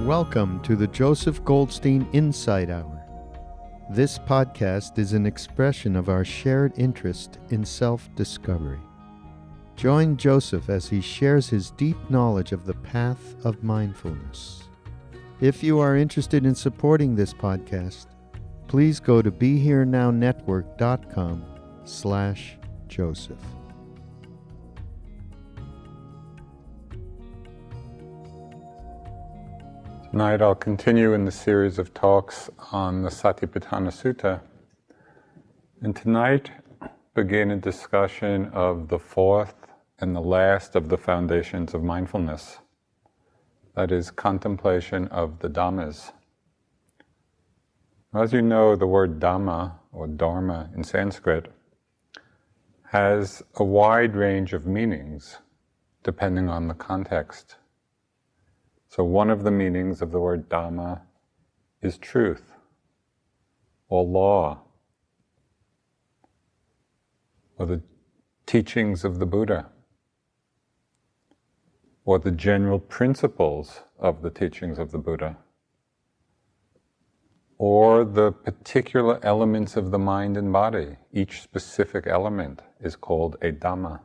Welcome to the Joseph Goldstein Insight Hour. This podcast is an expression of our shared interest in self-discovery. Join Joseph as he shares his deep knowledge of the path of mindfulness. If you are interested in supporting this podcast, please go to BeHereNowNetwork.com/Joseph. Tonight I'll continue in the series of talks on the Satipatthāna Sutta, and tonight begin a discussion of the fourth and the last of the foundations of mindfulness, that is, contemplation of the Dhammas. As you know, the word Dhamma, or Dharma in Sanskrit, has a wide range of meanings depending on the context. So one of the meanings of the word Dhamma is truth, or law, or the teachings of the Buddha, or the general principles of the teachings of the Buddha, or the particular elements of the mind and body. Each specific element is called a Dhamma.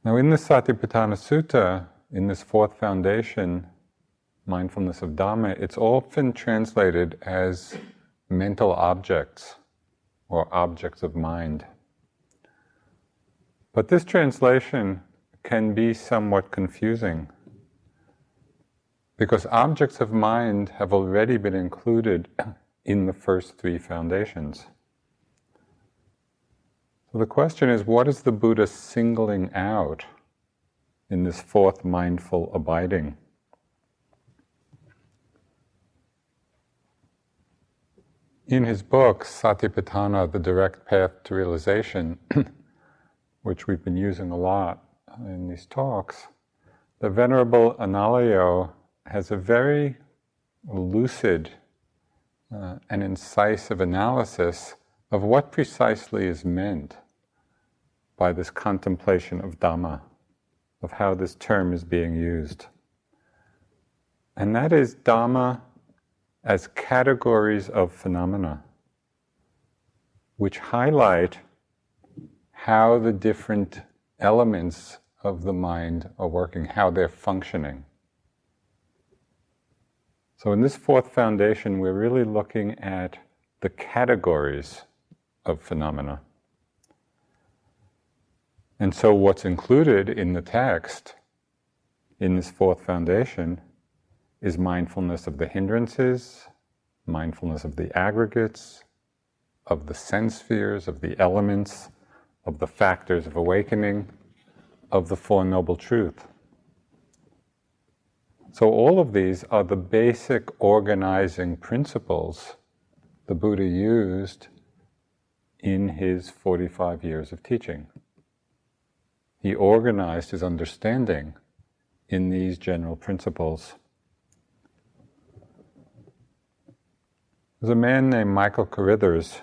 Now in the Satipatthāna Sutta, in this fourth foundation, mindfulness of Dhamma, it's often translated as mental objects or objects of mind. But this translation can be somewhat confusing because objects of mind have already been included in the first three foundations. So the question is, what is the Buddha singling out in this fourth mindful abiding? In his book, Satipatthāna, The Direct Path to Realization, which we've been using a lot in these talks, the Venerable Analayo has a very lucid and incisive analysis of what precisely is meant by this contemplation of Dhamma, of how this term is being used. And that is Dhamma as categories of phenomena, which highlight how the different elements of the mind are working, how they're functioning. So in this fourth foundation, we're really looking at the categories of phenomena. And so what's included in the text, in this fourth foundation, is mindfulness of the hindrances, mindfulness of the aggregates, of the sense spheres, of the elements, of the factors of awakening, of the Four Noble Truths. So all of these are the basic organizing principles the Buddha used in his 45 years of teaching. He organized his understanding in these general principles. There's a man named Michael Carithers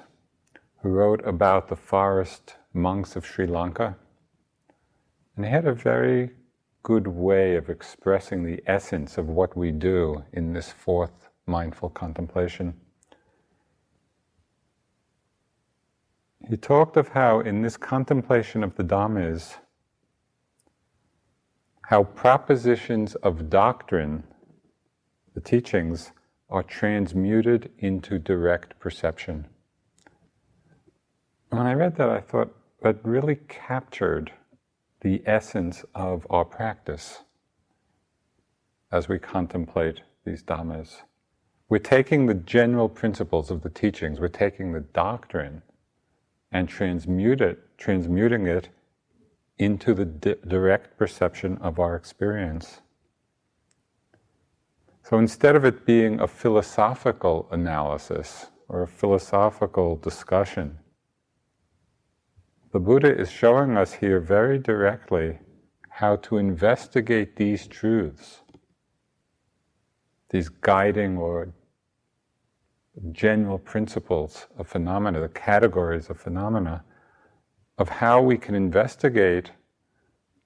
who wrote about the forest monks of Sri Lanka, and he had a very good way of expressing the essence of what we do in this fourth mindful contemplation. He talked of how in this contemplation of the Dhammas, how propositions of doctrine, the teachings, are transmuted into direct perception. And when I read that, I thought that really captured the essence of our practice as we contemplate these Dhammas. We're taking the general principles of the teachings, we're taking the doctrine and transmuting it into the direct perception of our experience. So instead of it being a philosophical analysis or a philosophical discussion, the Buddha is showing us here very directly how to investigate these truths, these guiding or general principles of phenomena, the categories of phenomena, of how we can investigate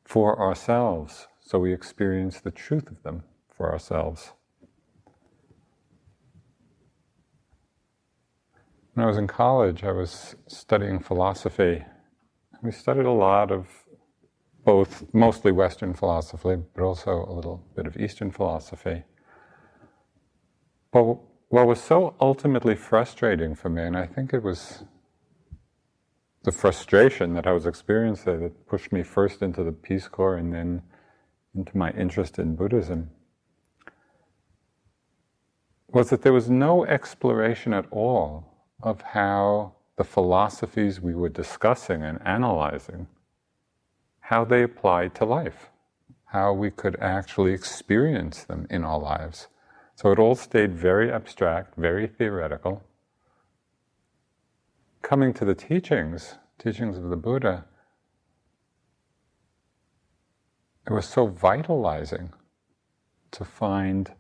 for ourselves so we experience the truth of them for ourselves. When I was in college, I was studying philosophy. We studied a lot of both, mostly Western philosophy, but also a little bit of Eastern philosophy. But what was so ultimately frustrating for me, and I think it was the frustration that I was experiencing that pushed me first into the Peace Corps and then into my interest in Buddhism, was that there was no exploration at all of how the philosophies we were discussing and analyzing, how they applied to life, how we could actually experience them in our lives. So it all stayed very abstract, very theoretical. Coming to the teachings of the Buddha, it was so vitalizing to find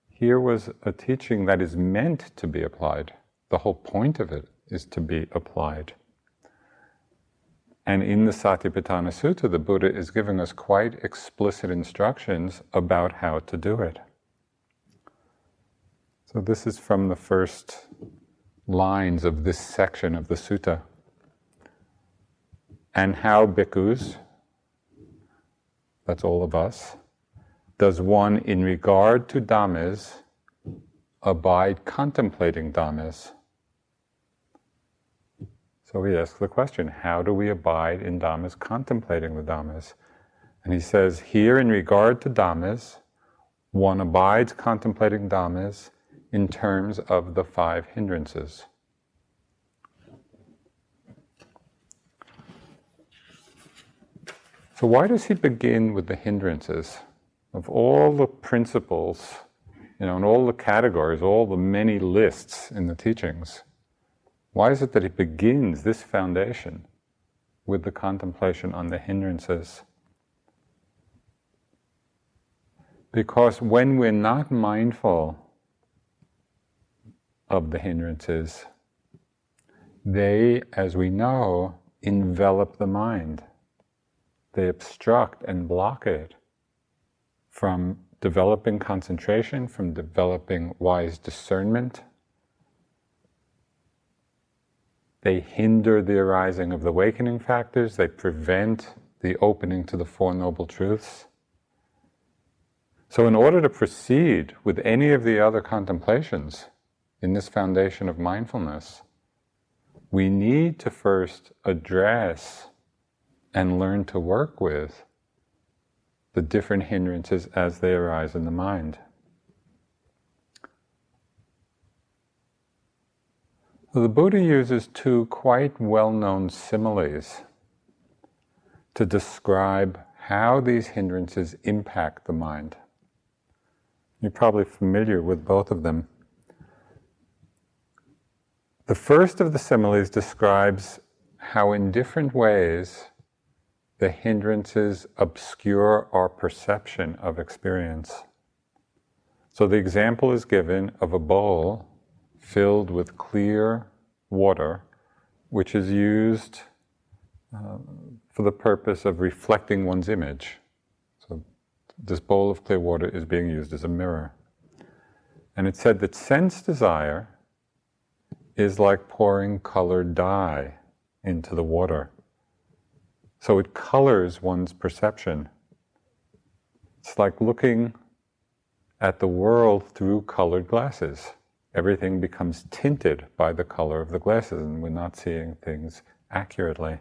here was a teaching that is meant to be applied. The whole point of it is to be applied. And in the Satipatthāna Sutta, the Buddha is giving us quite explicit instructions about how to do it. So this is from the first lines of this section of the sutta. And how, bhikkhus, that's all of us, does one in regard to Dhammas abide contemplating Dhammas? So he asks the question, how do we abide in Dhammas, contemplating the Dhammas? And he says, here in regard to Dhammas, one abides contemplating Dhammas in terms of the 5 hindrances. So why does he begin with the hindrances? Of all the principles, and all the categories, all the many lists in the teachings, why is it that he begins this foundation with the contemplation on the hindrances? Because when we're not mindful of the hindrances, they, as we know, envelop the mind. They obstruct and block it from developing concentration, from developing wise discernment. They hinder the arising of the awakening factors. They prevent the opening to the 4 Noble Truths. So in order to proceed with any of the other contemplations in this foundation of mindfulness, we need to first address and learn to work with the different hindrances as they arise in the mind. The Buddha uses 2 quite well-known similes to describe how these hindrances impact the mind. You're probably familiar with both of them. The first of the similes describes how in different ways the hindrances obscure our perception of experience. So the example is given of a bowl filled with clear water, which is used for the purpose of reflecting one's image. So this bowl of clear water is being used as a mirror. And it said that sense desire is like pouring colored dye into the water. So it colors one's perception. It's like looking at the world through colored glasses. Everything becomes tinted by the color of the glasses, and we're not seeing things accurately.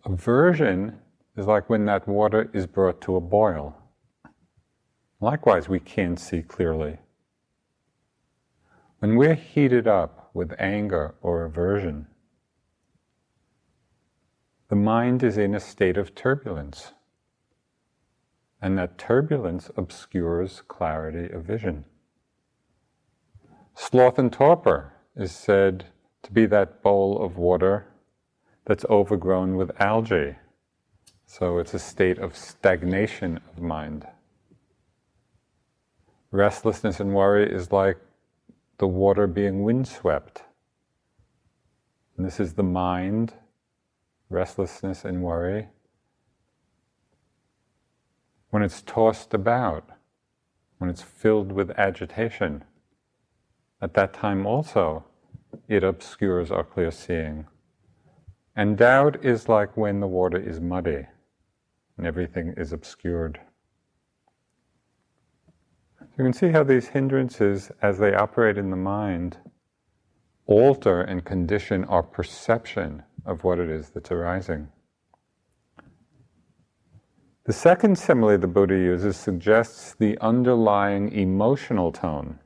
Aversion is like when that water is brought to a boil. Likewise, we can't see clearly. When we're heated up with anger or aversion, the mind is in a state of turbulence, and that turbulence obscures clarity of vision. Sloth and torpor is said to be that bowl of water that's overgrown with algae. So it's a state of stagnation of mind. Restlessness and worry is like the water being windswept. And this is the mind, restlessness and worry, when it's tossed about, when it's filled with agitation, at that time also it obscures our clear seeing. And doubt is like when the water is muddy and everything is obscured. So you can see how these hindrances, as they operate in the mind, alter and condition our perception of what it is that's arising. The second simile the Buddha uses suggests the underlying emotional tone,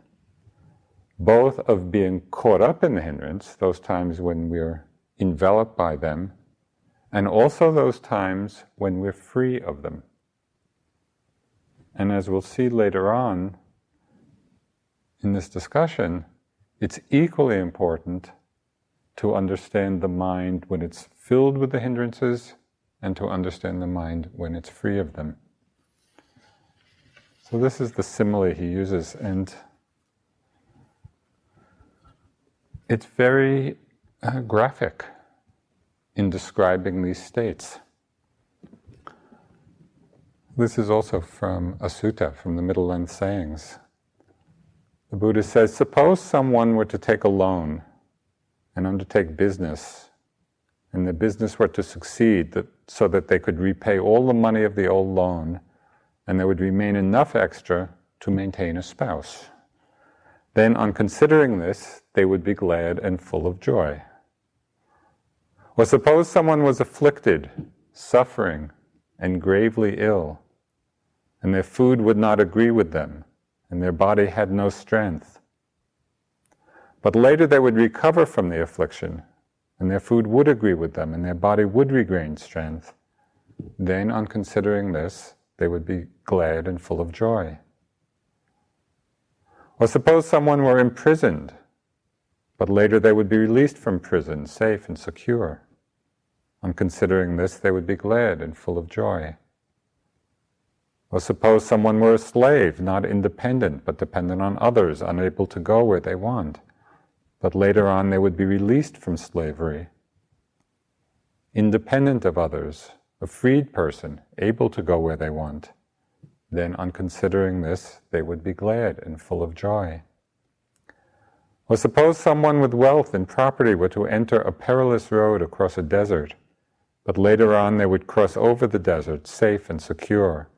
both of being caught up in the hindrance, those times when we're enveloped by them, and also those times when we're free of them. And as we'll see later on in this discussion, it's equally important to understand the mind when it's filled with the hindrances and to understand the mind when it's free of them. So this is the simile he uses, and it's very graphic in describing these states. This is also from a sutta, from the Middle Length Sayings. The Buddha says, suppose someone were to take a loan and undertake business, and the business were to succeed so that they could repay all the money of the old loan, and there would remain enough extra to maintain a spouse. Then, on considering this, they would be glad and full of joy. Or suppose someone was afflicted, suffering, and gravely ill, and their food would not agree with them, and their body had no strength. But later they would recover from the affliction, and their food would agree with them, and their body would regain strength. Then, on considering this, they would be glad and full of joy. Or suppose someone were imprisoned, but later they would be released from prison, safe and secure. On considering this, they would be glad and full of joy. Or suppose someone were a slave, not independent, but dependent on others, unable to go where they want. But later on they would be released from slavery, independent of others, a freed person, able to go where they want. Then, on considering this, they would be glad and full of joy. Or suppose someone with wealth and property were to enter a perilous road across a desert, but later on they would cross over the desert, safe and secure,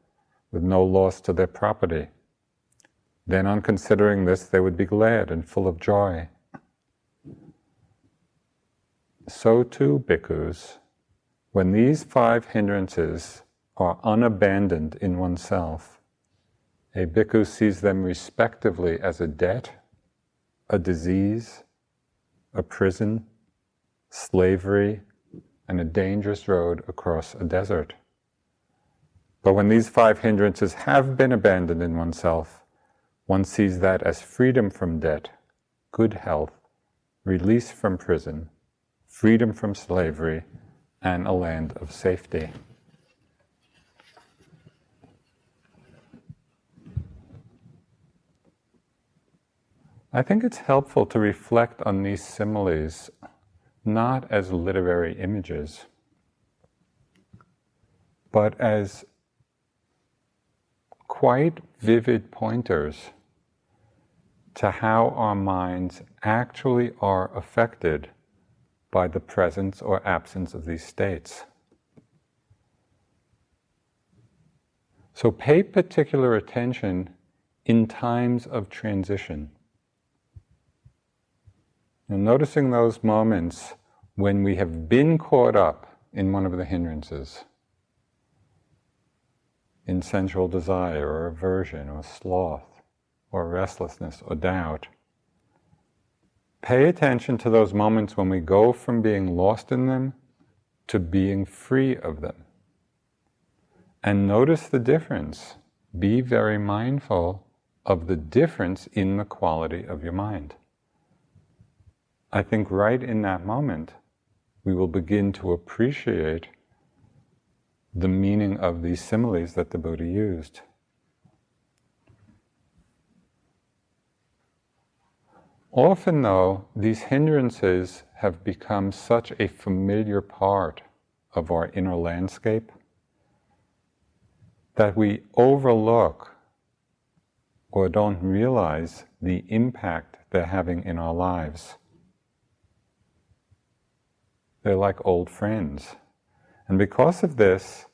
with no loss to their property. Then, on considering this, they would be glad and full of joy. So too, bhikkhus, when these 5 hindrances are unabandoned in oneself, a bhikkhu sees them respectively as a debt, a disease, a prison, slavery, and a dangerous road across a desert. But when these 5 hindrances have been abandoned in oneself, one sees that as freedom from debt, good health, release from prison, freedom from slavery, and a land of safety. I think it's helpful to reflect on these similes not as literary images, but as quite vivid pointers to how our minds actually are affected by the presence or absence of these states. So pay particular attention in times of transition. And noticing those moments when we have been caught up in one of the hindrances, in sensual desire or aversion or sloth or restlessness or doubt. Pay attention to those moments when we go from being lost in them to being free of them. And notice the difference. Be very mindful of the difference in the quality of your mind. I think right in that moment, we will begin to appreciate the meaning of these similes that the Buddha used. Often, though, these hindrances have become such a familiar part of our inner landscape that we overlook or don't realize the impact they're having in our lives. They're like old friends. And because of this,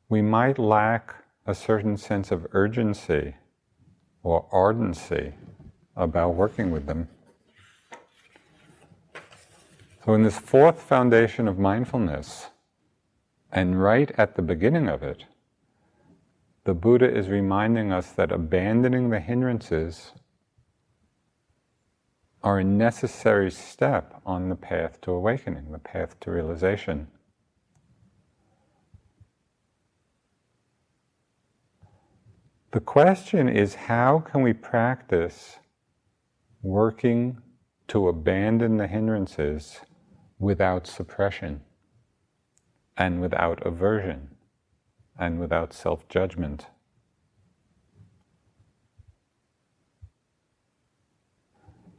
we might lack a certain sense of urgency or ardency about working with them. So in this fourth foundation of mindfulness, and right at the beginning of it, the Buddha is reminding us that abandoning the hindrances are a necessary step on the path to awakening, the path to realization. The question is, how can we practice working to abandon the hindrances without suppression, and without aversion, and without self-judgment?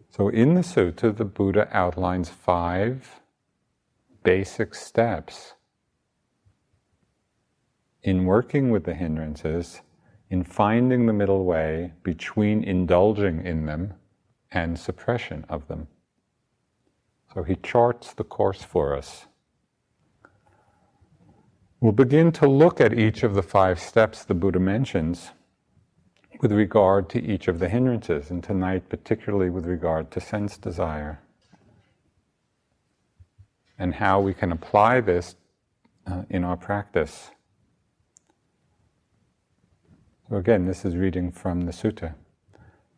So in the sutta, the Buddha outlines 5 basic steps in working with the hindrances, in finding the middle way between indulging in them and suppression of them. So he charts the course for us. We'll begin to look at each of the 5 steps the Buddha mentions with regard to each of the hindrances, and tonight particularly with regard to sense desire, and how we can apply this in our practice. So again, this is reading from the sutta.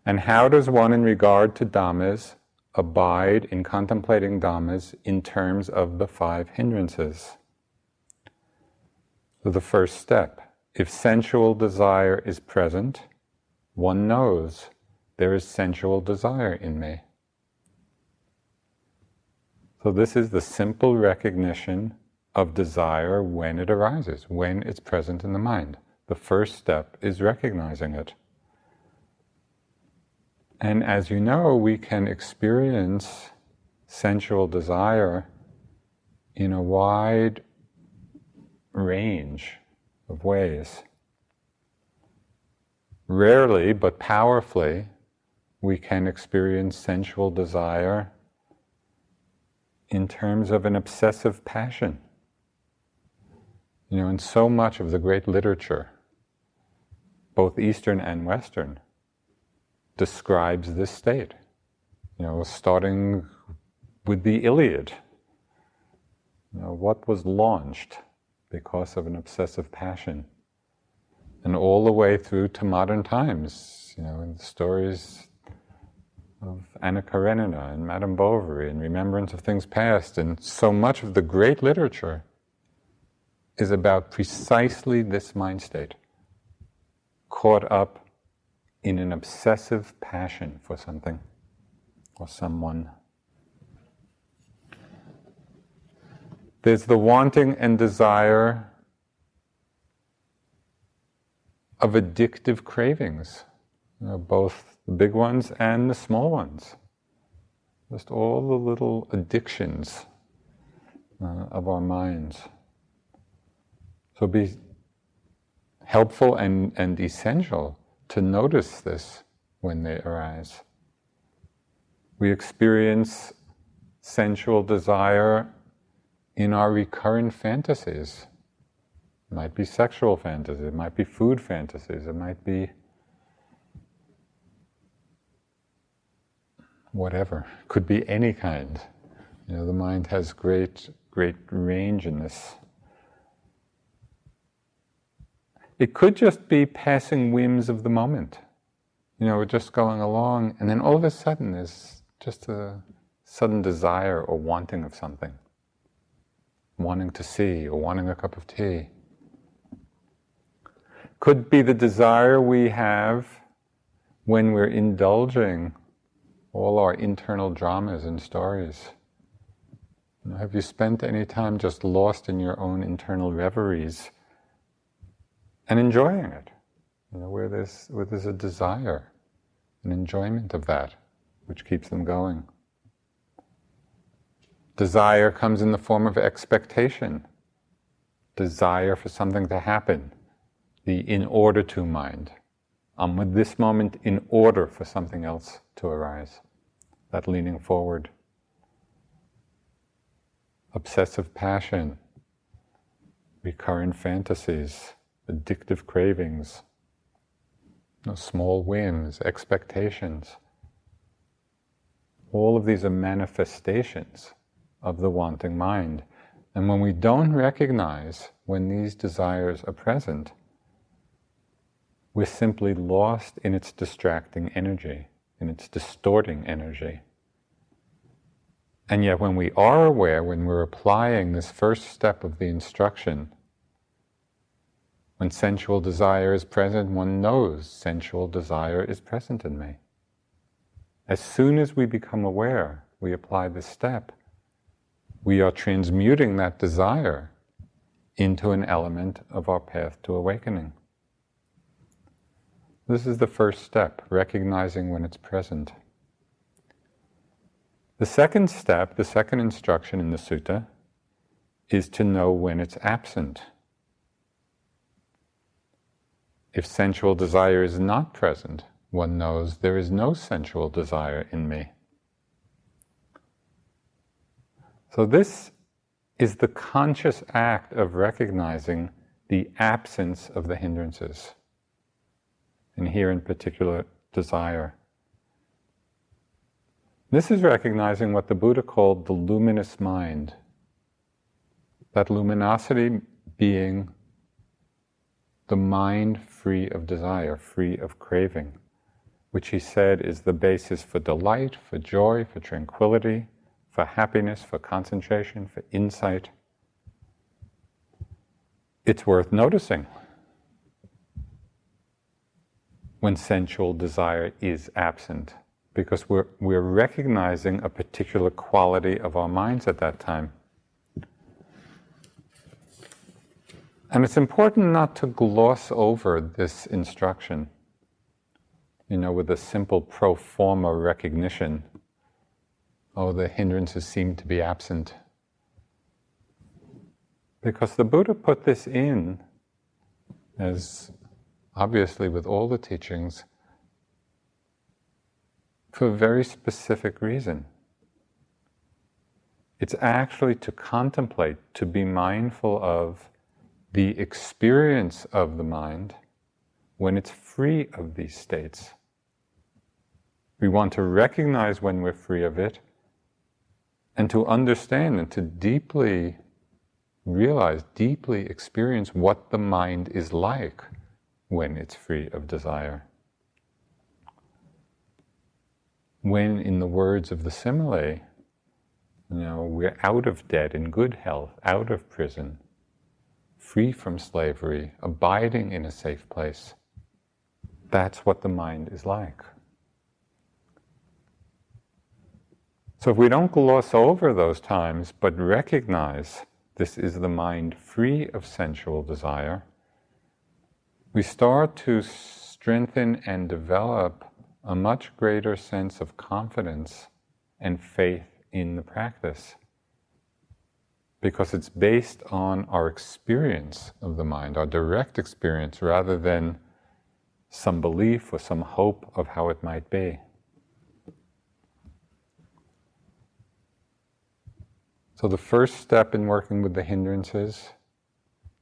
And how does one in regard to Dhammas abide in contemplating Dhammas in terms of the 5 hindrances? So the first step, if sensual desire is present, one knows there is sensual desire in me. So this is the simple recognition of desire when it arises, when it's present in the mind. The first step is recognizing it. And as you know, we can experience sensual desire in a wide range of ways. Rarely, but powerfully, we can experience sensual desire in terms of an obsessive passion. You know, in so much of the great literature, both Eastern and Western, describes this state. You know, starting with the Iliad. You know, what was launched because of an obsessive passion? And all the way through to modern times, you know, in the stories of Anna Karenina and Madame Bovary and Remembrance of Things Past, and so much of the great literature is about precisely this mind state, caught up in an obsessive passion for something or someone. There's the wanting and desire of addictive cravings, you know, both the big ones and the small ones. Just all the little addictions of our minds. So be helpful and essential to notice this when they arise. We experience sensual desire in our recurrent fantasies. It might be sexual fantasies, it might be food fantasies, it might be whatever. It could be any kind. You know, the mind has great range in this. It could just be passing whims of the moment. You know, we're just going along, and then all of a sudden there's just a sudden desire or wanting of something. Wanting to see, or wanting a cup of tea. Could be the desire we have when we're indulging all our internal dramas and stories. You know, have you spent any time just lost in your own internal reveries and enjoying it? You know, where there's a desire, an enjoyment of that, which keeps them going. Desire comes in the form of expectation. Desire for something to happen. the in order to mind. I'm with this moment in order for something else to arise. That leaning forward. Obsessive passion, recurrent fantasies, addictive cravings, small whims, expectations. All of these are manifestations of the wanting mind. And when we don't recognize when these desires are present, we're simply lost in its distracting energy, in its distorting energy. And yet when we are aware, when we're applying this first step of the instruction, when sensual desire is present, one knows sensual desire is present in me. As soon as we become aware, we apply this step, we are transmuting that desire into an element of our path to awakening. This is the first step, recognizing when it's present. The second step, the second instruction in the sutta, is to know when it's absent. If sensual desire is not present, one knows there is no sensual desire in me. So this is the conscious act of recognizing the absence of the hindrances, and here in particular, desire. This is recognizing what the Buddha called the luminous mind. That luminosity being the mind free of desire, free of craving, which he said is the basis for delight, for joy, for tranquility, for happiness, for concentration, for insight. It's worth noticing when sensual desire is absent, because we're recognizing a particular quality of our minds at that time. And it's important not to gloss over this instruction, with a simple pro forma recognition. Oh, the hindrances seem to be absent. Because the Buddha put this in, as obviously with all the teachings, for a very specific reason. It's actually to contemplate, to be mindful of the experience of the mind when it's free of these states. We want to recognize when we're free of it, and to understand and to deeply realize, deeply experience what the mind is like when it's free of desire. When, in the words of the simile, we're out of debt, in good health, out of prison, free from slavery, abiding in a safe place. That's what the mind is like. So if we don't gloss over those times, but recognize this is the mind free of sensual desire, we start to strengthen and develop a much greater sense of confidence and faith in the practice, because it's based on our experience of the mind, our direct experience, rather than some belief or some hope of how it might be. So the first step in working with the hindrances,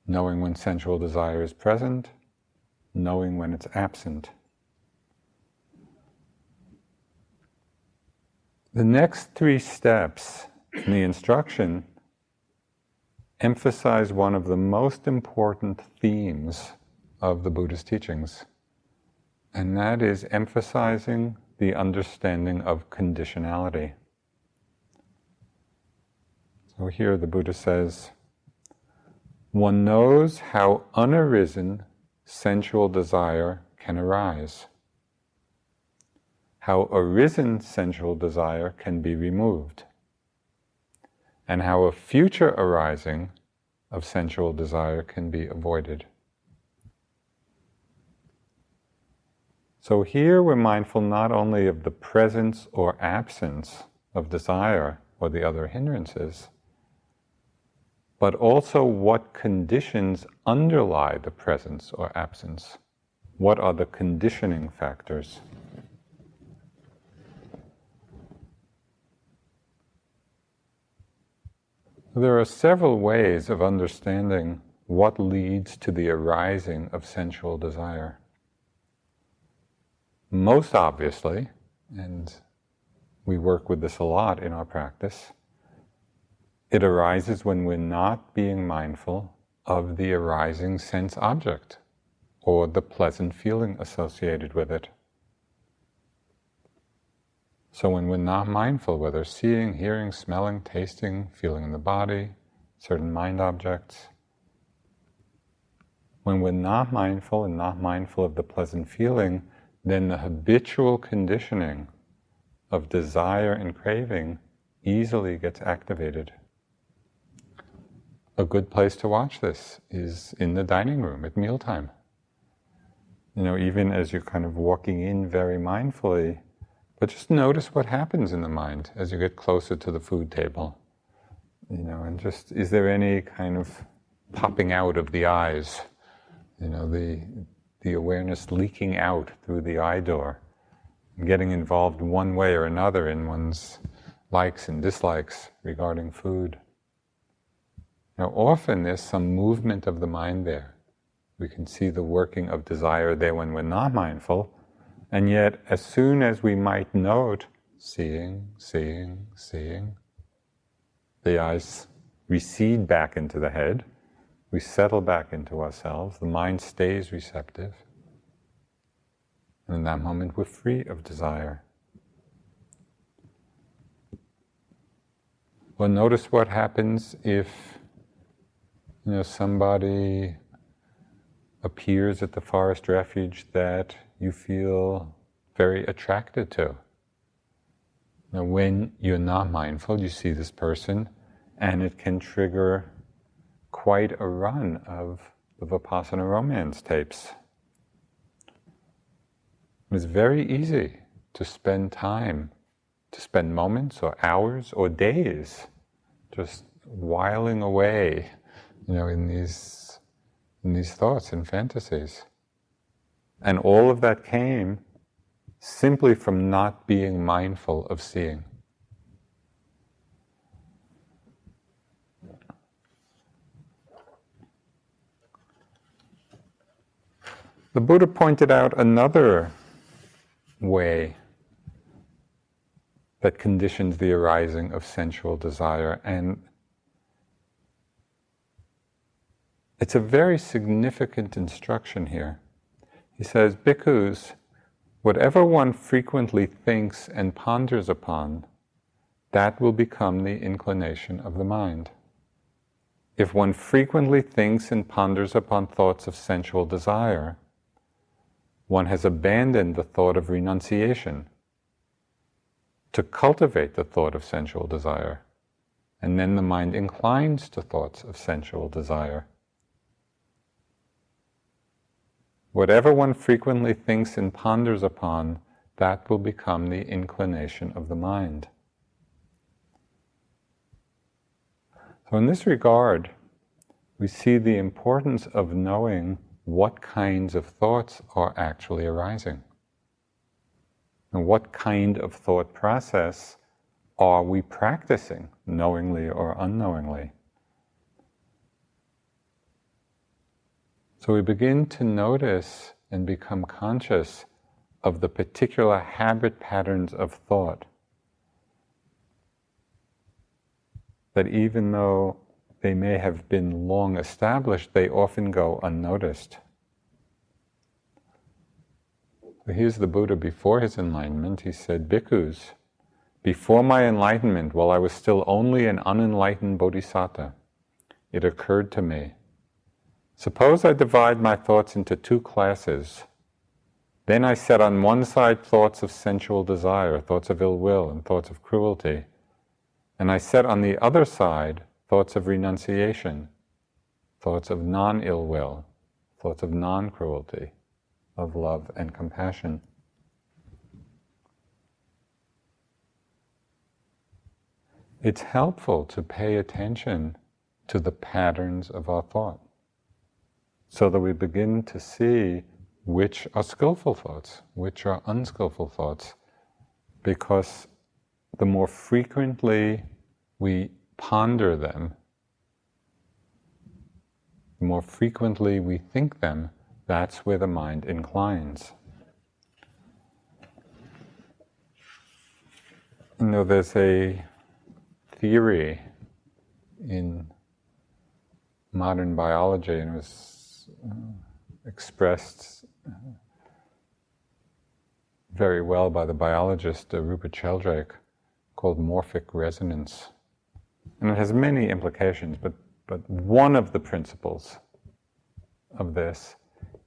knowing when sensual desire is present, knowing when it's absent. The next three steps in the instruction emphasize one of the most important themes of the Buddha's teachings, and that is emphasizing the understanding of conditionality. So here the Buddha says, one knows how unarisen sensual desire can arise, how arisen sensual desire can be removed, and how a future arising of sensual desire can be avoided. So here we're mindful not only of the presence or absence of desire or the other hindrances, but also what conditions underlie the presence or absence. What are the conditioning factors? There are several ways of understanding what leads to the arising of sensual desire. Most obviously, and we work with this a lot in our practice, it arises when we're not being mindful of the arising sense object or the pleasant feeling associated with it. So when we're not mindful, whether seeing, hearing, smelling, tasting, feeling in the body, certain mind objects, when we're not mindful and not mindful of the pleasant feeling, then the habitual conditioning of desire and craving easily gets activated. A good place to watch this is in the dining room at mealtime. Even as you're kind of walking in very mindfully, but just notice what happens in the mind as you get closer to the food table. And just, is there any kind of popping out of the eyes? The awareness leaking out through the eye door, getting involved one way or another in one's likes and dislikes regarding food. Now, often there's some movement of the mind there. We can see the working of desire there when we're not mindful, and yet as soon as we might note seeing, the eyes recede back into the head, we settle back into ourselves, the mind stays receptive, and in that moment we're free of desire. Well, notice what happens if somebody appears at the forest refuge that you feel very attracted to. Now, when you're not mindful, you see this person, and it can trigger quite a run of the Vipassana romance tapes. It's very easy to spend time, to spend moments or hours or days just whiling away, in these thoughts and fantasies. And all of that came simply from not being mindful of seeing. The Buddha pointed out another way that conditions the arising of sensual desire, and it's a very significant instruction here. He says, "Bhikkhus, whatever one frequently thinks and ponders upon, that will become the inclination of the mind. If one frequently thinks and ponders upon thoughts of sensual desire, one has abandoned the thought of renunciation to cultivate the thought of sensual desire, and then the mind inclines to thoughts of sensual desire. Whatever one frequently thinks and ponders upon, that will become the inclination of the mind." So in this regard, we see the importance of knowing what kinds of thoughts are actually arising. And what kind of thought process are we practicing, knowingly or unknowingly? So we begin to notice and become conscious of the particular habit patterns of thought that even though they may have been long established, they often go unnoticed. So here's the Buddha before his enlightenment. He said, "Bhikkhus, before my enlightenment, while I was still only an unenlightened bodhisattva, it occurred to me, suppose I divide my thoughts into two classes. Then I set on one side thoughts of sensual desire, thoughts of ill will, and thoughts of cruelty. And I set on the other side thoughts of renunciation, thoughts of non-ill will, thoughts of non-cruelty, of love and compassion." It's helpful to pay attention to the patterns of our thought, so that we begin to see which are skillful thoughts, which are unskillful thoughts, because the more frequently we ponder them, the more frequently we think them, that's where the mind inclines. You know, there's a theory in modern biology, and it was expressed very well by the biologist Rupert Sheldrake, called morphic resonance. And it has many implications, but one of the principles of this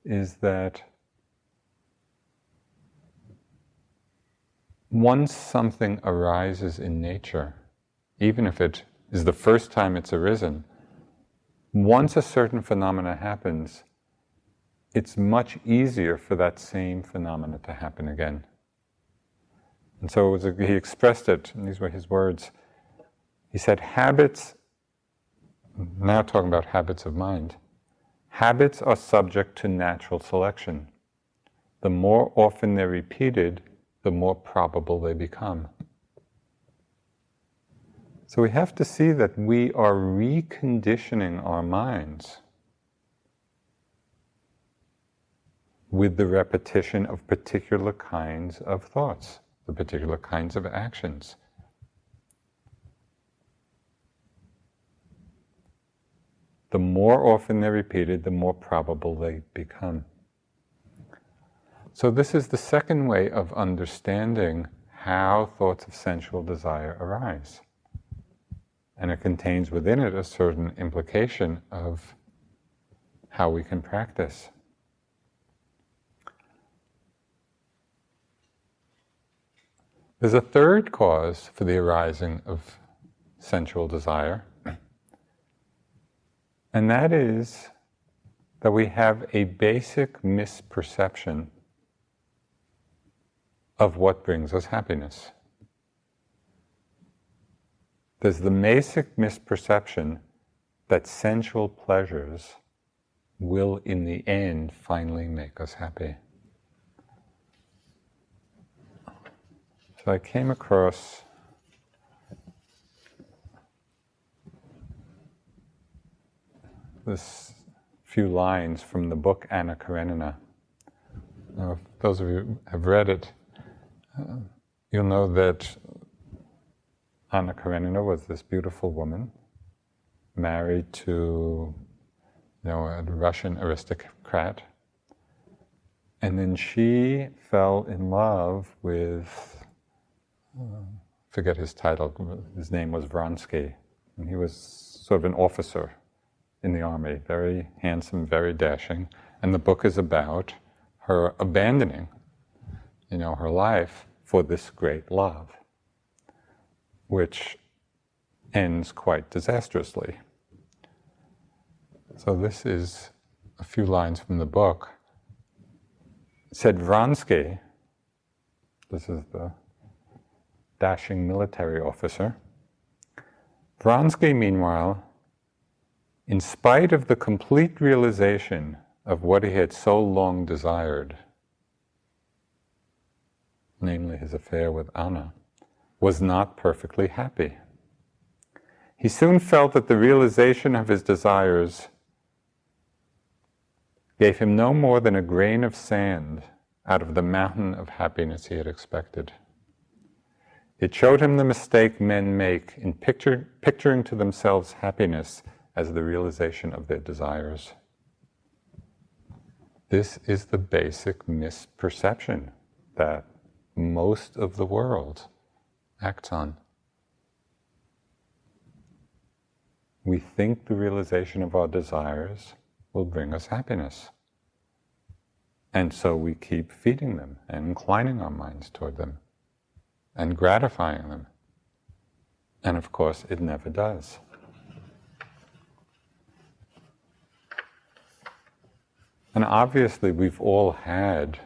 is that once something arises in nature, even if it is the first time it's arisen, once a certain phenomena happens, it's much easier for that same phenomena to happen again. And so he expressed it, and these were his words. He said, habits, now talking about habits of mind, habits are subject to natural selection. The more often they're repeated, the more probable they become. So we have to see that we are reconditioning our minds with the repetition of particular kinds of thoughts, the particular kinds of actions. The more often they're repeated, the more probable they become. So this is the second way of understanding how thoughts of sensual desire arise. And it contains within it a certain implication of how we can practice. There's a third cause for the arising of sensual desire, and that is that we have a basic misperception of what brings us happiness. There's the basic misperception that sensual pleasures will, in the end, finally make us happy. So I came across this few lines from the book Anna Karenina. Now, if those of you who have read it, you'll know that Anna Karenina was this beautiful woman, married to, a Russian aristocrat, and then she fell in love with, forget his title, his name was Vronsky, and he was sort of an officer in the army, very handsome, very dashing, and the book is about her abandoning, her life for this great love, which ends quite disastrously. So this is a few lines from the book. It said, Vronsky, this is the dashing military officer, Vronsky, meanwhile, in spite of the complete realization of what he had so long desired, namely his affair with Anna, was not perfectly happy. He soon felt that the realization of his desires gave him no more than a grain of sand out of the mountain of happiness he had expected. It showed him the mistake men make in picturing to themselves happiness as the realization of their desires. This is the basic misperception that most of the world acts on. We think the realization of our desires will bring us happiness. And so we keep feeding them and inclining our minds toward them and gratifying them. And of course, it never does. And obviously, we've all had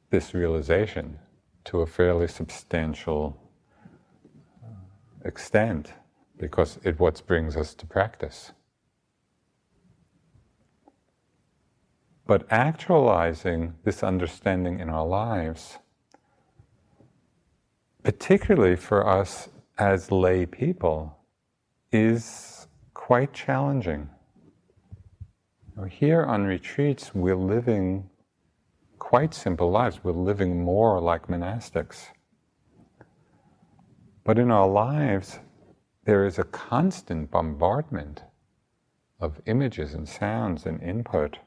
this realization to a fairly substantial extent, because it what brings us to practice. But actualizing this understanding in our lives, particularly for us as lay people, is quite challenging. Here on retreats, we're living quite simple lives. We're living more like monastics. But in our lives, there is a constant bombardment of images and sounds and input,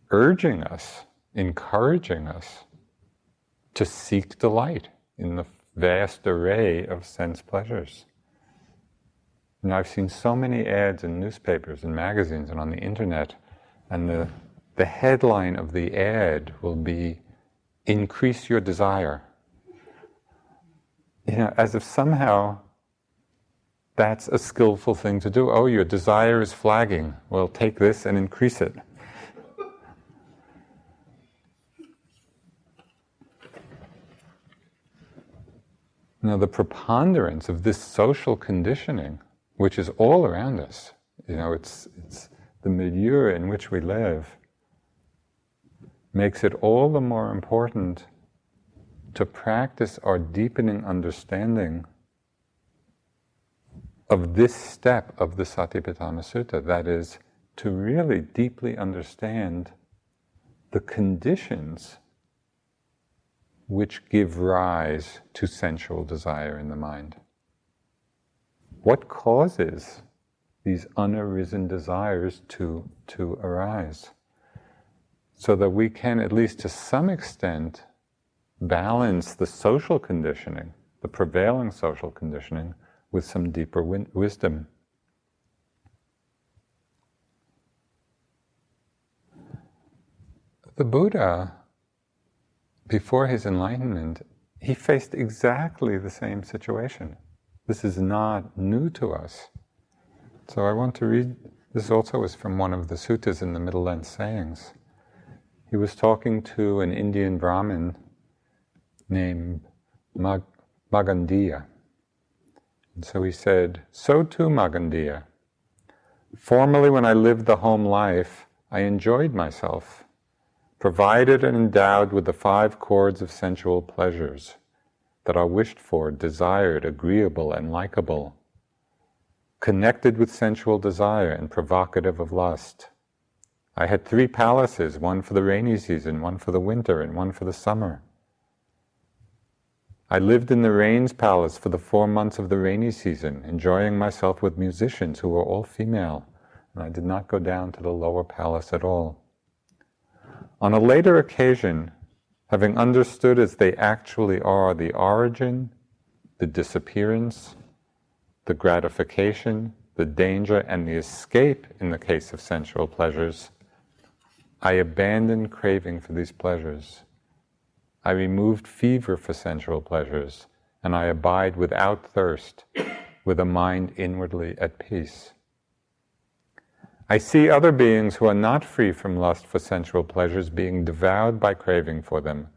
urging us, encouraging us to seek delight in the vast array of sense pleasures. And I've seen so many ads in newspapers and magazines and on the internet, and the headline of the ad will be, "Increase your desire." As if somehow that's a skillful thing to do. Oh, your desire is flagging. Well, take this and increase it. Now, the preponderance of this social conditioning, which is all around us, it's the milieu in which we live, makes it all the more important to practice our deepening understanding of this step of the Satipatthāna Sutta, that is, to really deeply understand the conditions which give rise to sensual desire in the mind. What causes these unarisen desires to arise? So that we can, at least to some extent, balance the social conditioning, the prevailing social conditioning, with some deeper wisdom. The Buddha, before his enlightenment, he faced exactly the same situation. This is not new to us. So I want to read, this also is from one of the suttas in the Middle Length Sayings. He was talking to an Indian Brahmin named Magandiya. And so he said, "So too, Magandiya, formerly when I lived the home life, I enjoyed myself, provided and endowed with the 5 chords of sensual pleasures that are wished for, desired, agreeable, and likable, connected with sensual desire and provocative of lust. I had 3 palaces, one for the rainy season, one for the winter, and one for the summer. I lived in the rain's palace for the 4 months of the rainy season, enjoying myself with musicians who were all female, and I did not go down to the lower palace at all. On a later occasion, having understood as they actually are the origin, the disappearance, the gratification, the danger, and the escape in the case of sensual pleasures, I abandoned craving for these pleasures. I removed fever for sensual pleasures, and I abide without thirst, with a mind inwardly at peace. I see other beings who are not free from lust for sensual pleasures being devoured by craving for them,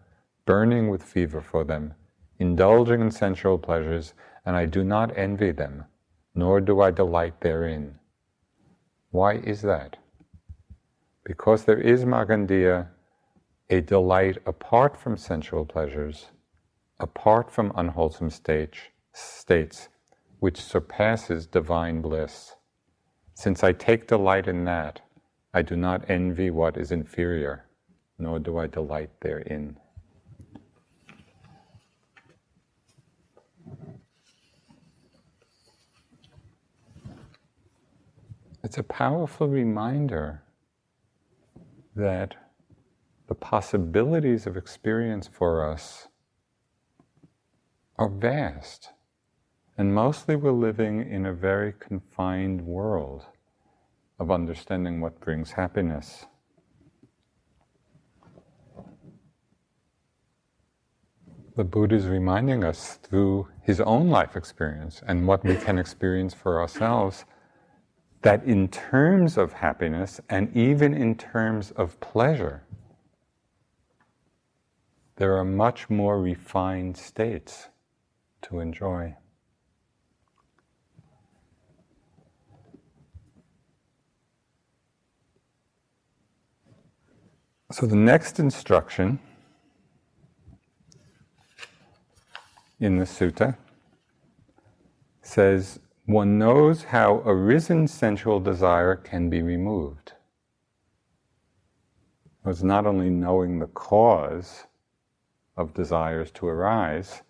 burning with fever for them, indulging in sensual pleasures, and I do not envy them, nor do I delight therein. Why is that? Because there is, Magandiya, a delight apart from sensual pleasures, apart from unwholesome states, which surpasses divine bliss. Since I take delight in that, I do not envy what is inferior, nor do I delight therein." It's a powerful reminder that the possibilities of experience for us are vast. And mostly we're living in a very confined world of understanding what brings happiness. The Buddha is reminding us through his own life experience and what we can experience for ourselves, that in terms of happiness and even in terms of pleasure, there are much more refined states to enjoy. So the next instruction in the sutta says, one knows how arisen sensual desire can be removed. It's not only knowing the cause of desires to arise,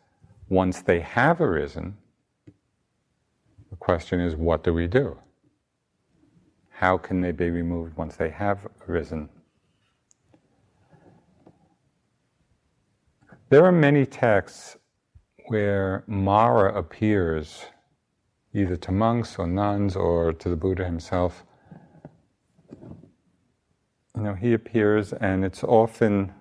once they have arisen, the question is, what do we do? How can they be removed once they have arisen? There are many texts where Mara appears, either to monks or nuns or to the Buddha himself. He appears, and it's often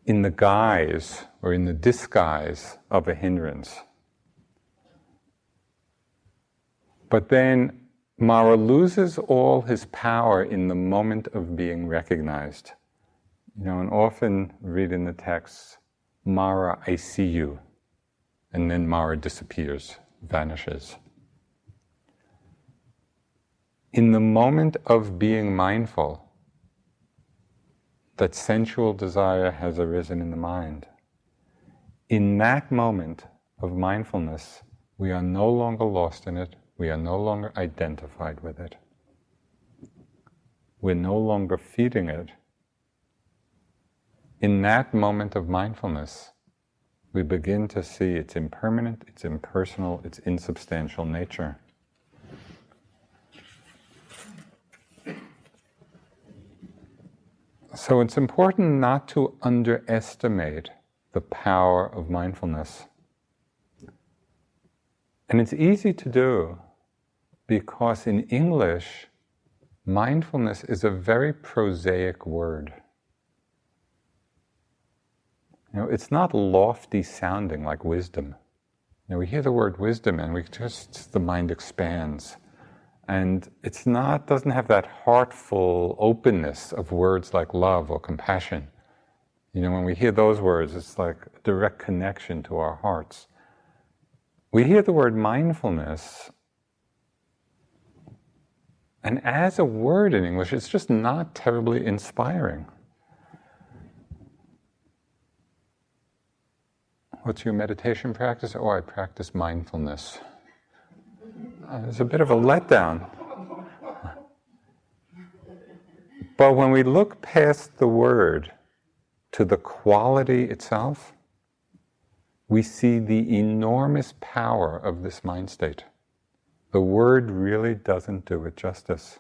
in the guise or in the disguise of a hindrance. But then Mara loses all his power in the moment of being recognized. And often read in the texts, Mara, I see you. And then Mara disappears, vanishes. In the moment of being mindful that sensual desire has arisen in the mind, in that moment of mindfulness, we are no longer lost in it, we are no longer identified with it. We're no longer feeding it. In that moment of mindfulness, we begin to see its impermanent, its impersonal, its insubstantial nature. So it's important not to underestimate the power of mindfulness. And it's easy to do because in English, mindfulness is a very prosaic word. It's not lofty sounding like wisdom. We hear the word wisdom and the mind expands. And doesn't have that heartful openness of words like love or compassion. When we hear those words, it's like a direct connection to our hearts. We hear the word mindfulness, and as a word in English, it's just not terribly inspiring. What's your meditation practice? Oh, I practice mindfulness. It's a bit of a letdown. But when we look past the word to the quality itself, we see the enormous power of this mind state. The word really doesn't do it justice.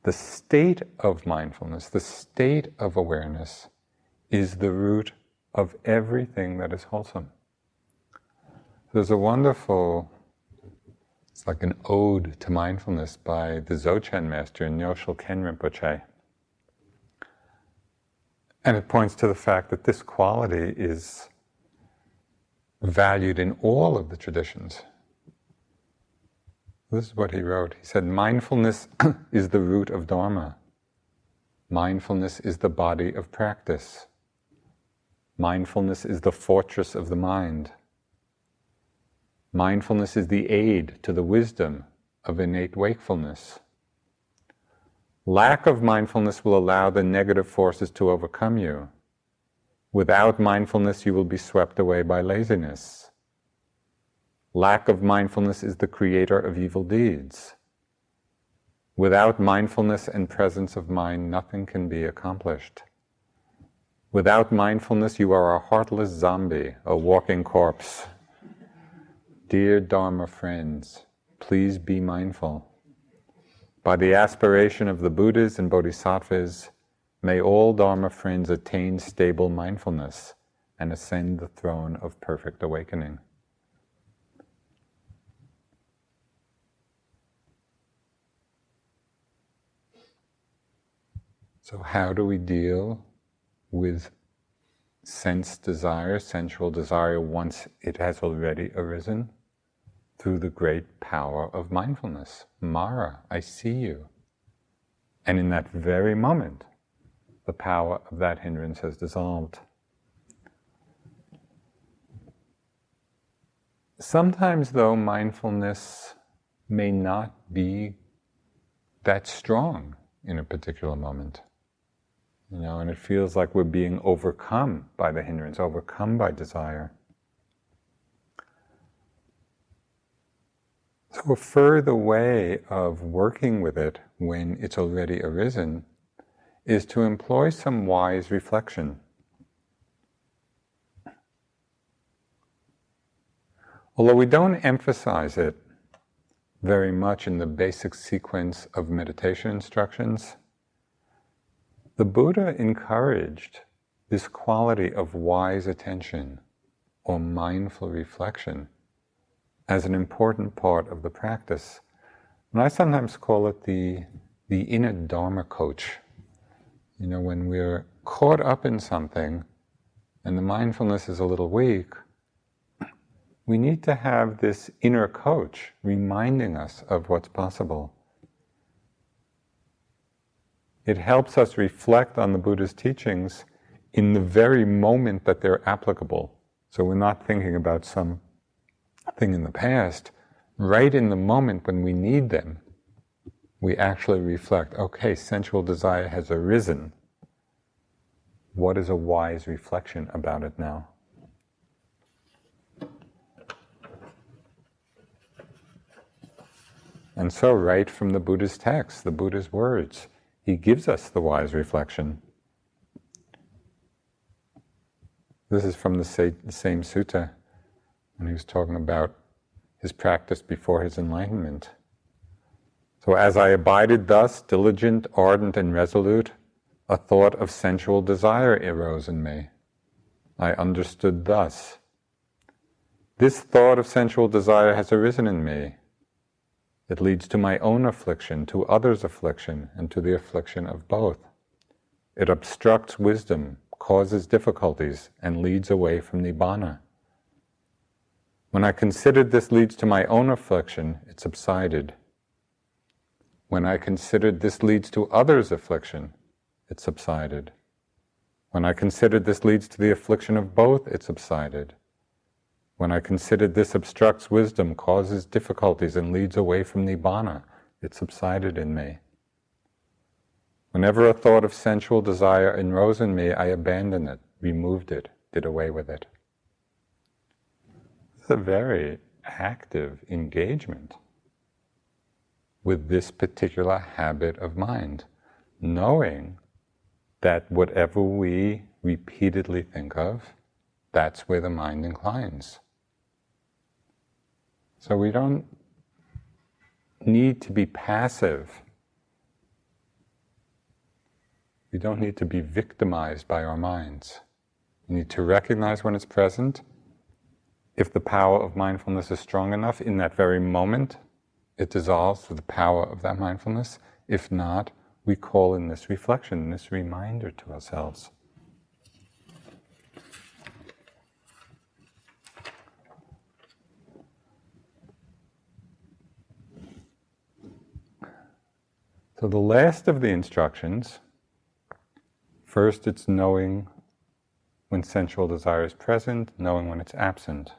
The state of mindfulness, the state of awareness, is the root of everything that is wholesome. There's a wonderful, it's like an ode to mindfulness by the Dzogchen master, Nyoshul Ken Rinpoche. And it points to the fact that this quality is valued in all of the traditions. This is what he wrote. He said, mindfulness is the root of Dhamma. Mindfulness is the body of practice. Mindfulness is the fortress of the mind. Mindfulness is the aid to the wisdom of innate wakefulness. Lack of mindfulness will allow the negative forces to overcome you. Without mindfulness, you will be swept away by laziness. Lack of mindfulness is the creator of evil deeds. Without mindfulness and presence of mind, nothing can be accomplished. Without mindfulness, you are a heartless zombie, a walking corpse. Dear Dharma friends, please be mindful. By the aspiration of the Buddhas and Bodhisattvas, may all Dharma friends attain stable mindfulness and ascend the throne of perfect awakening. So how do we deal with sense desire, sensual desire, once it has already arisen? Through the great power of mindfulness. Mara, I see you. And in that very moment, the power of that hindrance has dissolved. Sometimes, though, mindfulness may not be that's strong in a particular moment. And it feels like we're being overcome by the hindrance, overcome by desire. So a further way of working with it when it's already arisen is to employ some wise reflection. Although we don't emphasize it very much in the basic sequence of meditation instructions, the Buddha encouraged this quality of wise attention or mindful reflection as an important part of the practice. And I sometimes call it the inner Dharma coach. When we're caught up in something and the mindfulness is a little weak, we need to have this inner coach reminding us of what's possible. It helps us reflect on the Buddha's teachings in the very moment that they're applicable. So we're not thinking about something in the past. Right in the moment when we need them, we actually reflect, okay, sensual desire has arisen. What is a wise reflection about it now? And so right from the Buddha's text, the Buddha's words, he gives us the wise reflection. This is from the same sutta, when he was talking about his practice before his enlightenment. So as I abided thus, diligent, ardent, and resolute, a thought of sensual desire arose in me. I understood thus. This thought of sensual desire has arisen in me. It leads to my own affliction, to others' affliction, and to the affliction of both. It obstructs wisdom, causes difficulties, and leads away from Nibbana. When I considered this leads to my own affliction, it subsided. When I considered this leads to others' affliction, it subsided. When I considered this leads to the affliction of both, it subsided. When I considered this obstructs wisdom, causes difficulties, and leads away from Nibbana, it subsided in me. Whenever a thought of sensual desire arose in me, I abandoned it, removed it, did away with it. It's a very active engagement with this particular habit of mind, knowing that whatever we repeatedly think of, that's where the mind inclines. So we don't need to be passive. We don't need to be victimized by our minds. We need to recognize when it's present. If the power of mindfulness is strong enough, in that very moment, it dissolves with the power of that mindfulness. If not, we call in this reflection, this reminder to ourselves. So the last of the instructions, first it's knowing when sensual desire is present, knowing when it's absent,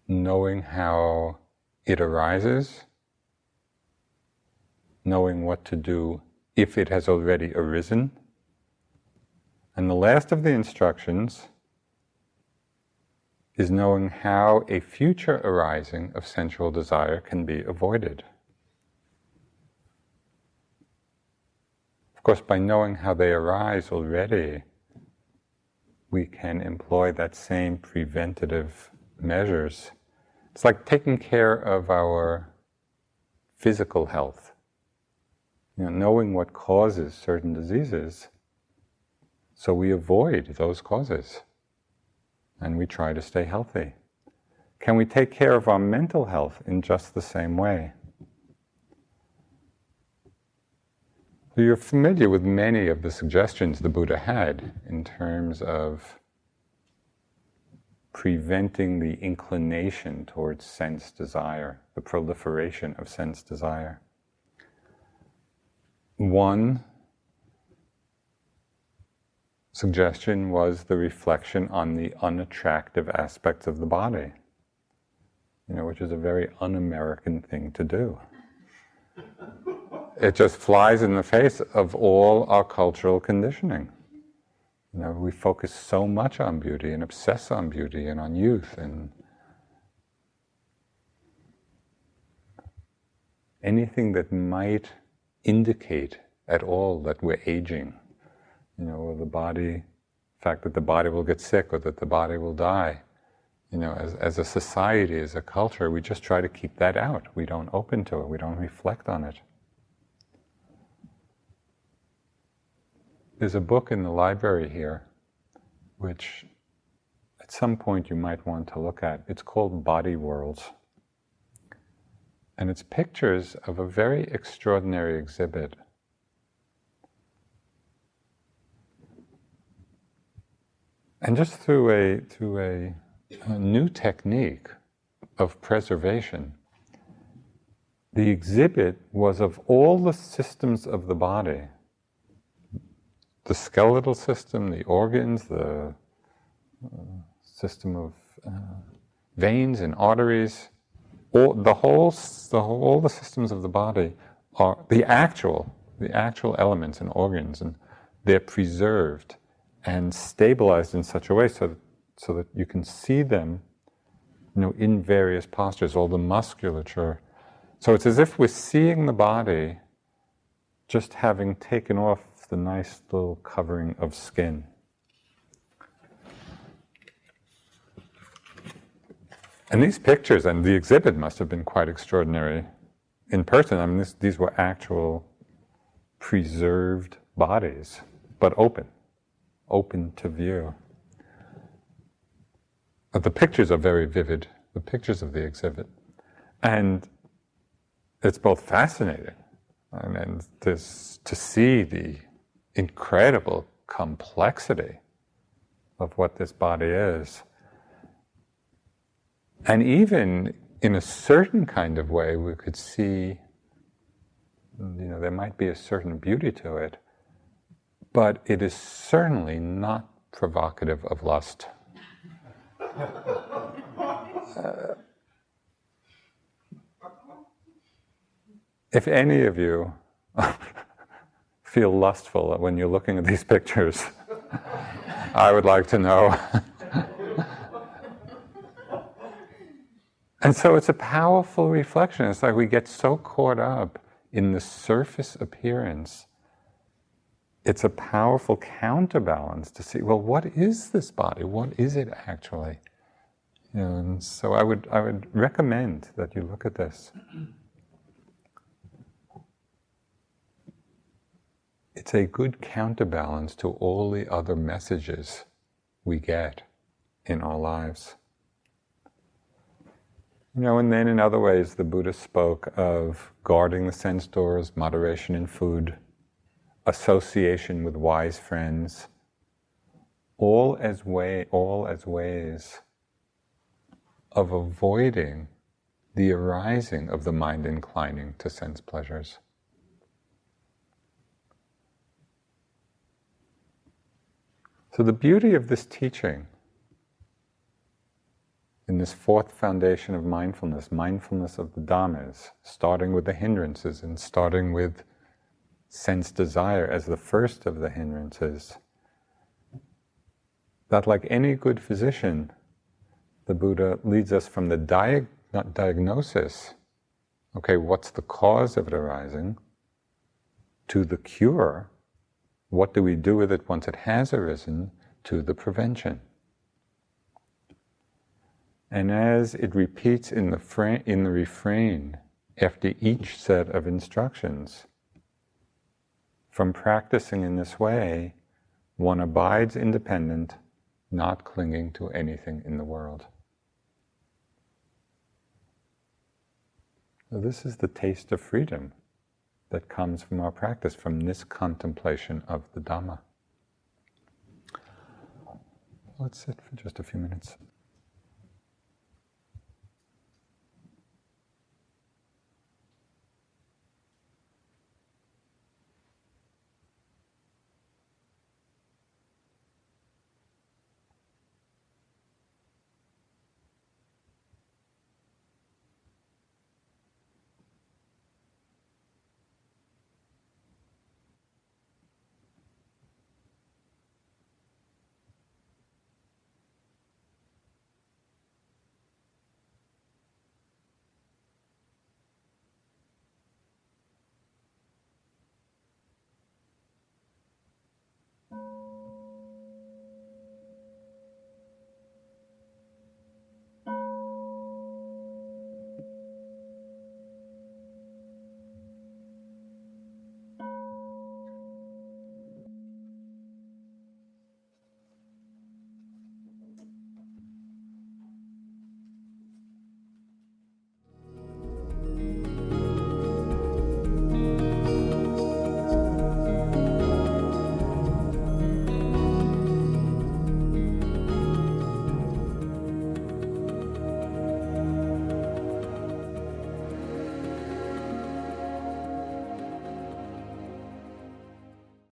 knowing how it arises, knowing what to do if it has already arisen. And the last of the instructions is knowing how a future arising of sensual desire can be avoided. Of course, by knowing how they arise already, we can employ that same preventative measures. It's like taking care of our physical health. Knowing what causes certain diseases, so we avoid those causes, and we try to stay healthy. Can we take care of our mental health in just the same way? You're familiar with many of the suggestions the Buddha had in terms of preventing the inclination towards sense desire, the proliferation of sense desire. One suggestion was the reflection on the unattractive aspects of the body, which is a very un-American thing to do. it just flies in the face of all our cultural conditioning. You know, we focus so much on beauty and obsess on beauty and on youth and anything that might indicate at all that we're aging. You know, or the fact that the body will get sick or that the body will die. You know, as a society, as a culture, we just try to keep that out. We don't open to it. We don't reflect on it. There's a book in the library here, which at some point you might want to look at. It's called Body Worlds. And it's pictures of a very extraordinary exhibit. And just through a new technique of preservation, the exhibit was of all the systems of the body, the skeletal system, the organs, the system of veins and arteries, all the systems of the body are the actual elements and organs, and they're preserved and stabilized in such a way so that you can see them, you know, in various postures, all the musculature. So it's as if we're seeing the body just having taken off the nice little covering of skin. And these pictures and the exhibit must have been quite extraordinary in person. I mean, these were actual preserved bodies, but open to view. But the pictures are very vivid, the pictures of the exhibit. And it's both fascinating and to see the incredible complexity of what this body is. And even in a certain kind of way, we could see, you know, there might be a certain beauty to it, but it is certainly not provocative of lust. If any of you feel lustful when you're looking at these pictures, I would like to know. And so it's a powerful reflection. It's like we get so caught up in the surface appearance. It's a powerful counterbalance to see, well, what is this body? What is it actually? You know, and so I would recommend that you look at this. It's a good counterbalance to all the other messages we get in our lives. You know, and then in other ways the Buddha spoke of guarding the sense doors, moderation in food, association with wise friends, all as ways of avoiding the arising of the mind inclining to sense pleasures. So the beauty of this teaching, in this fourth foundation of mindfulness, mindfulness of the Dhammas, starting with the hindrances and starting with sense desire as the first of the hindrances, that like any good physician, the Buddha leads us from the diagnosis, okay, what's the cause of it arising, to the cure, what do we do with it once it has arisen, to the prevention. And as it repeats in the refrain after each set of instructions, from practicing in this way, one abides independent, not clinging to anything in the world. So this is the taste of freedom that comes from our practice, from this contemplation of the Dhamma. Let's sit for just a few minutes.